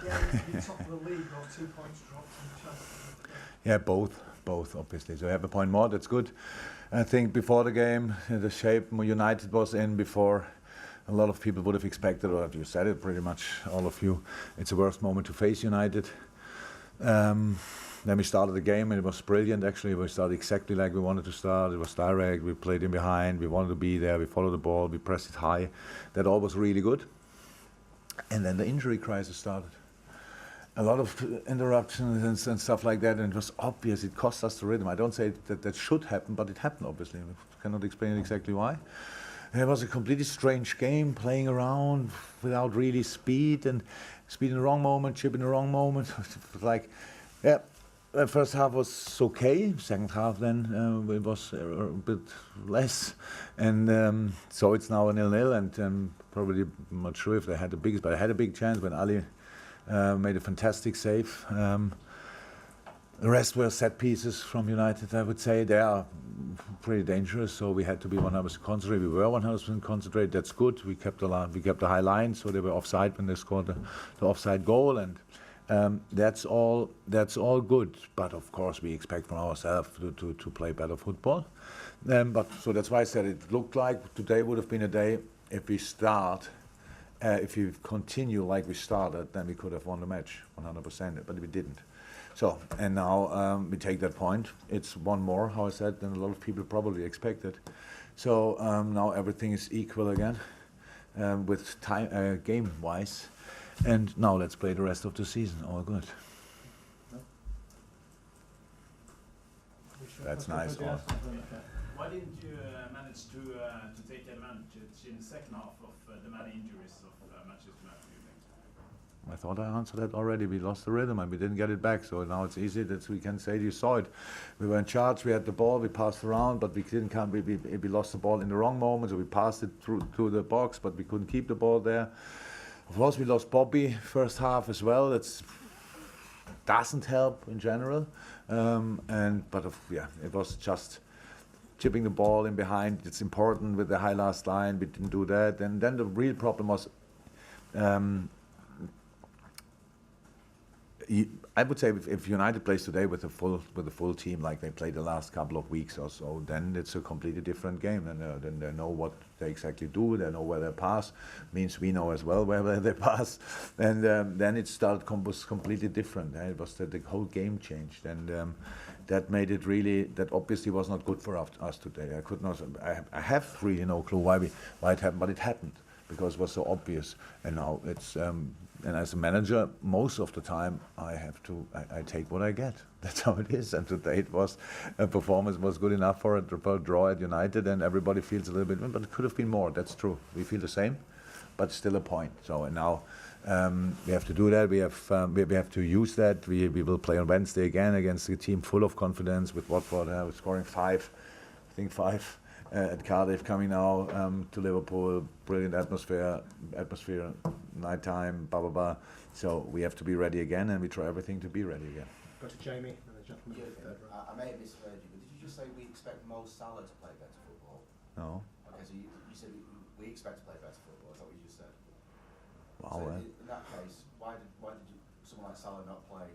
Yeah, you're top of the league, or 2 points dropped from Chelsea. Yeah, both obviously. So you have a point more, that's good. I think before the game, the shape United was in before, a lot of people would have expected, or you said it pretty much, all of you, it's the worst moment to face United. Then we started the game and it was brilliant actually. We started exactly like we wanted to start. It was direct, we played in behind, we wanted to be there, we followed the ball, we pressed it high. That all was really good. And then the injury crisis started. A lot of interruptions and stuff like that, and it was obvious, it cost us the rhythm. I don't say that should happen, but it happened obviously. We cannot explain exactly why. And it was a completely strange game, playing around without really speed, and speed in the wrong moment, chip in the wrong moment. It was like, yeah, the first half was okay. Second half then it was a bit less, and so it's now a 0-0. And probably I'm not sure if they had the biggest, but I had a big chance when Ali made a fantastic save. The rest were set pieces from United. I would say they are pretty dangerous, so we had to be 100% concentrated. We were 100% concentrated. That's good. We kept the high line, so they were offside when they scored the offside goal, and that's all good. But of course, we expect from ourselves to play better football. But so that's why I said it looked like today would have been a day if we start. If we continue like we started, then we could have won the match 100%, but we didn't. So, and now we take that point. It's one more, how I said, than a lot of people probably expected. So now everything is equal again with time, game-wise. And now let's play the rest of the season. All good. That's nice. Why didn't you manage to take advantage in the second half of the many injuries of Manchester United? I thought I answered that already. We lost the rhythm and we didn't get it back. So now it's easy that we can say you saw it. We were in charge. We had the ball. We passed around, but we didn't come. We lost the ball in the wrong moment. So we passed it through the box, but we couldn't keep the ball there. Of course, we lost Bobby first half as well. That doesn't help in general. It was just chipping the ball in behind. It's important with the high last line. We didn't do that. And then the real problem was, I would say if United plays today with a full team like they played the last couple of weeks or so, then it's a completely different game. And then they know what they exactly do. They know where they pass. Means we know as well where they pass. And then it started was completely different. It was the whole game changed, and that made it really. That obviously was not good for us today. I could not. I have really no clue why it happened, but it happened because it was so obvious. And now it's. And as a manager, most of the time I take what I get. That's how it is. And today it was, performance was good enough for a draw at United, and everybody feels a little bit, but it could have been more. That's true. We feel the same, but still a point. So and now we have to do that. We have to use that. We will play on Wednesday again against a team full of confidence with Watford scoring 5, I think 5. At Cardiff, coming now to Liverpool, brilliant atmosphere, nighttime, blah blah blah. So we have to be ready again, and we try everything to be ready again. Go to Jamie and the gentleman. I may have misheard you, but did you just say we expect Mo Salah to play better football? No. Okay, so you said we expect to play better football. Is that what you just said? Wow. So in that case, why did someone like Salah not play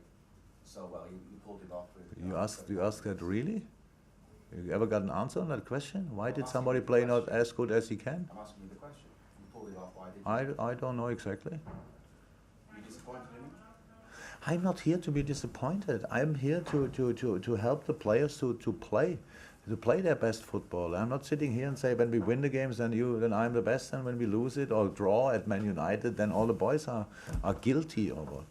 so well? You pulled him off with. You asked that really? You ever got an answer on that question? Why did somebody play not as good as he can? I'm asking you the question. You pulled it off. Why did you? I don't know exactly. Are you disappointed in him? I'm not here to be disappointed. I'm here to help the players to play their best football. I'm not sitting here and say when we win the games then I'm the best, and when we lose it or draw at Man United then all the boys are guilty or what.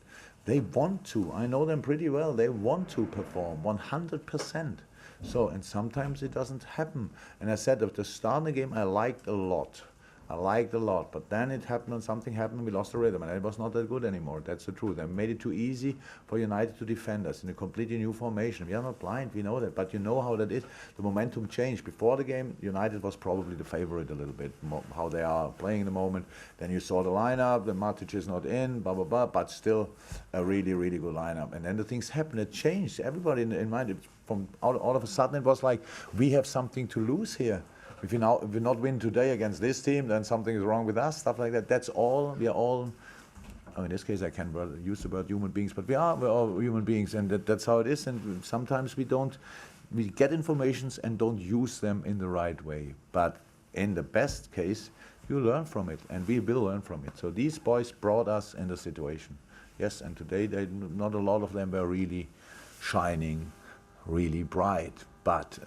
They want to. I know them pretty well. They want to perform 100%. So, and sometimes it doesn't happen. And I said at the start of the game, I liked a lot, but then it happened and something happened and we lost the rhythm and it was not that good anymore. That's the truth. They made it too easy for United to defend us in a completely new formation. We are not blind, we know that, but you know how that is. The momentum changed. Before the game, United was probably the favorite a little bit, how they are playing in the moment. Then you saw the lineup, the Matic is not in, blah, blah, blah, but still a really, really good lineup. And then the things happened, it changed. Everybody in mind, from all of a sudden it was like, we have something to lose here. If we not win today against this team, then something is wrong with us, stuff like that. That's all. We are all in this case I can use the word human beings, but we're all human beings, and that's how it is. And sometimes we get informations and don't use them in the right way. But in the best case, you learn from it, and we will learn from it. So these boys brought us in the situation. Yes, and today not a lot of them were really shining, really bright. But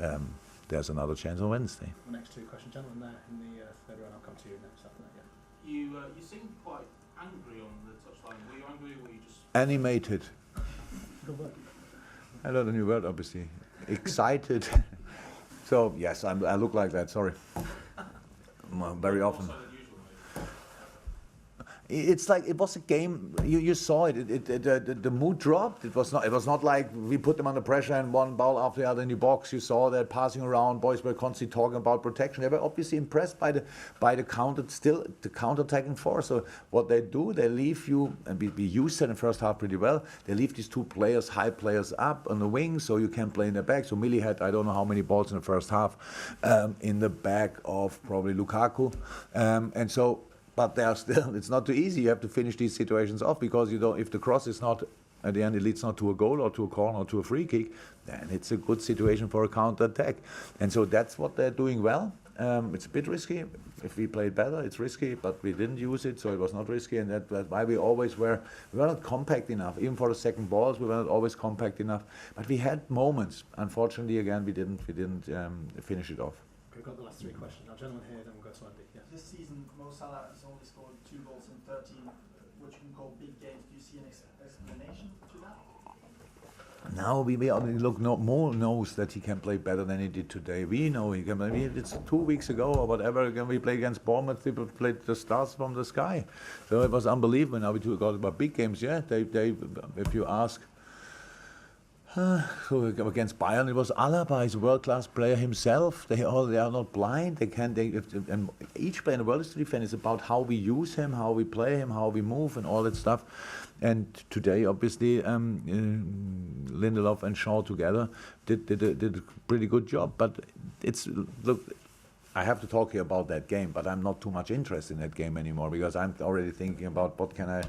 there's another chance on Wednesday. The next two questions, gentlemen, there in the third round. I'll come to you next after that. Yeah. You seemed quite angry on the touchline. Were you angry or were you just... Animated. Good work. I learned a new word, obviously. Excited. So yes, I look like that. Sorry. Very often. More so than usual, maybe? It's like it was a game. You saw it. The mood dropped. It was not like we put them under pressure and one ball after the other in the box. You saw that passing around. Boys were constantly talking about protection. They were obviously impressed by the counter-attacking force. So what they do, they leave you, and we used it in the first half pretty well. They leave these two players, high players, up on the wing, so you can play in the back. So Millie had I don't know how many balls in the first half in the back of probably Lukaku, and so. But they are still, it's not too easy. You have to finish these situations off because you don't. If the cross is not, at the end it leads not to a goal or to a corner or to a free kick, then it's a good situation for a counter-attack. And so that's what they're doing well. It's a bit risky. If we played better, it's risky, but we didn't use it, so it was not risky. And that's why we were not compact enough. Even for the second balls, we were not always compact enough. But we had moments. Unfortunately, again, we didn't finish it off. We've got the last three questions. Now, gentlemen here, then we'll go to Andy. Yes. This season, Mo Salah has only scored 2 goals in 13, what you can call big games. Do you see an explanation to that? Now Mo knows that he can play better than he did today. We know he can. It's 2 weeks ago or whatever. When we played against Bournemouth, people played the stars from the sky. So it was unbelievable. Now we talk about big games. Yeah, they if you ask. So against Bayern, it was Alaba. He's a world-class player himself. They are not blind. And each player in the world is to defend. It's about how we use him, how we play him, how we move, and all that stuff. And today, obviously, Lindelof and Shaw together did a pretty good job. But I have to talk here about that game. But I'm not too much interested in that game anymore because I'm already thinking about what can I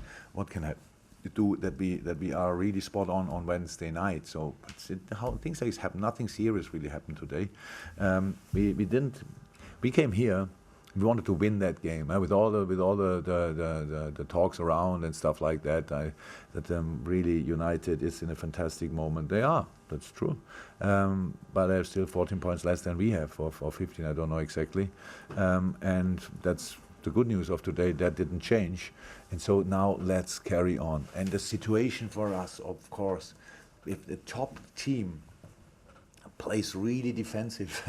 do that we are really spot on Wednesday night. So how things like this happen. Nothing serious really happened today. We came here. We wanted to win that game with all the talks around and stuff like that. That really United is in a fantastic moment. They are. That's true. But they're still 14 points less than we have, or 15. I don't know exactly. And that's the good news of today. That didn't change. And so now let's carry on. And the situation for us, of course, if the top team plays really defensive,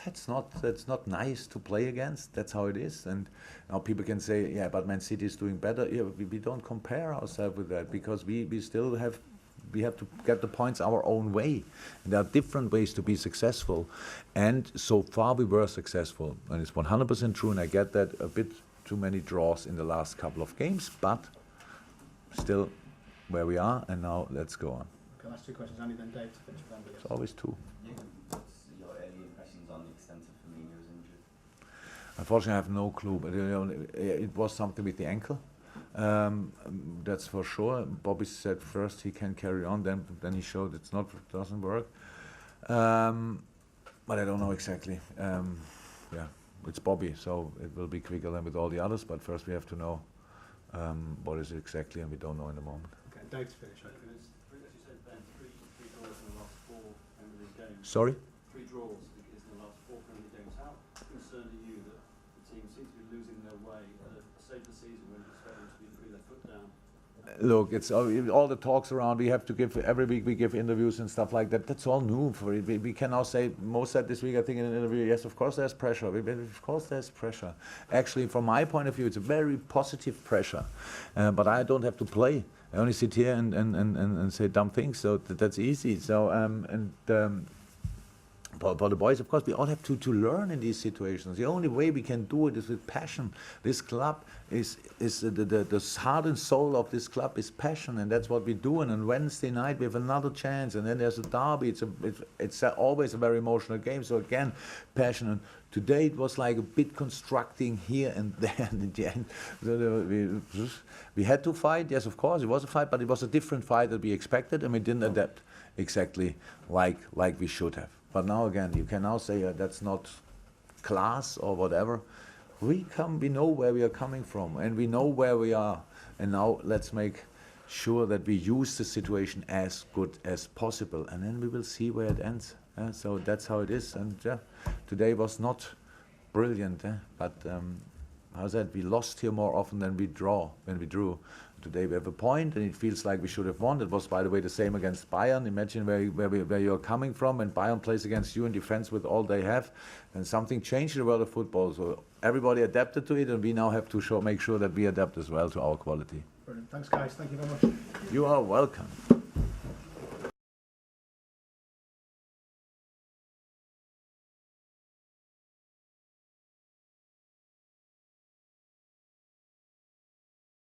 that's not nice to play against. That's how it is. And now people can say, yeah, but Man City is doing better. Yeah, we don't compare ourselves with that because we still have to get the points our own way. And there are different ways to be successful. And so far we were successful. And it's 100% true, and I get that a bit too many draws in the last couple of games, but still where we are, and now let's go on. Okay, last two questions, Andy, then Dave to finish with Andy. It's always two. What's your early impressions on the extent of Firmino's injury? Unfortunately, I have no clue, but it was something with the ankle. That's for sure. Bobby said first he can carry on, then he showed it doesn't work. But I don't know exactly. Yeah, it's Bobby, so it will be quicker than with all the others. But first we have to know what is it exactly, and we don't know in the moment. Okay, Dave to finish. As you said, Ben, three draws in the last 4 Premier League games. Sorry? 3 draws is in the last 4 Premier League games. How concerned are you that the team seems to be losing their way at a stage of the season when you expect them to be putting their foot down? Look, it's all the talks around. We have to give every week. We give interviews and stuff like that. That's all new for it. We can now say. Mo said this week, I think, in an interview. Yes, of course there's pressure. Of course there's pressure. Actually, from my point of view, it's a very positive pressure. But I don't have to play. I only sit here and say dumb things. So that's easy. So For the boys, of course, we all have to learn in these situations. The only way we can do it is with passion. This club is the heart and soul of this club is passion, and that's what we do. And on Wednesday night we have another chance, and then there's a derby. It's always a very emotional game. So again, passion. And today it was like a bit constructing here and there. And in the end, we had to fight. Yes, of course, it was a fight, but it was a different fight that we expected, and we didn't adapt exactly like we should have. But now again, you can now say that's not class or whatever. We know where we are coming from, and we know where we are. And now let's make sure that we use the situation as good as possible, and then we will see where it ends. So that's how it is. And today was not brilliant, but how said, we lost here more often than we drew. Today we have a point, and it feels like we should have won. It was, by the way, the same against Bayern. Imagine where you're coming from, and Bayern plays against you in defense with all they have, and something changed in the world of football. So everybody adapted to it, and we now have to make sure that we adapt as well to our quality. Brilliant. Thanks, guys. Thank you very much. You are welcome.